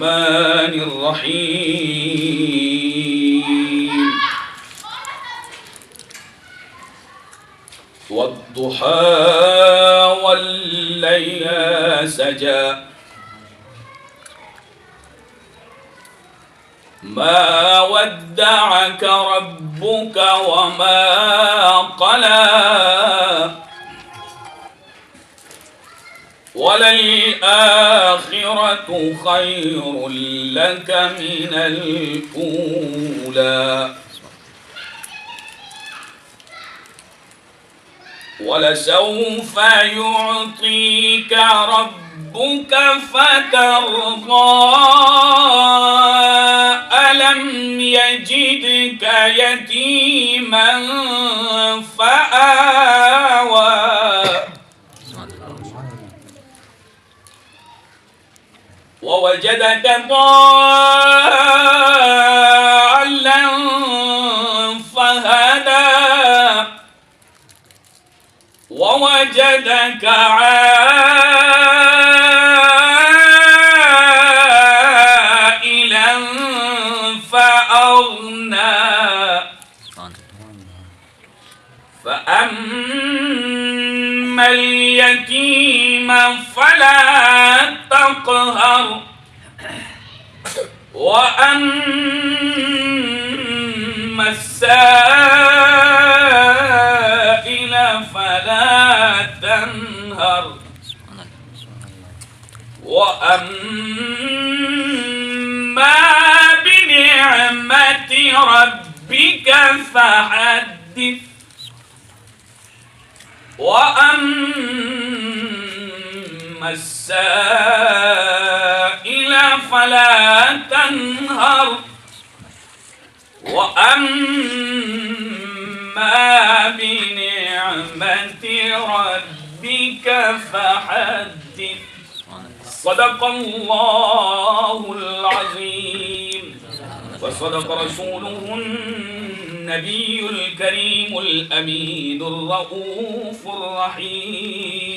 الرحمن الرحيم والضحى والليل سجى ما ودعك ربك وما قلى وللآخرة خير لك من الأولى ولسوف يعطيك ربك فترضى ألم يجدك يتيما فآوى ووجدك ضالا فهدى ووجدك عائلا فأغنى فأما اليتيم فلا تقهر وأما السائل فلا تنهر وأما بنعمة ربك فحدث وأما السائل فلا تنهر وأما بنعمة ربك فحدث صدق الله العظيم وصدق رسوله النبي الكريم الأمين الرؤوف الرحيم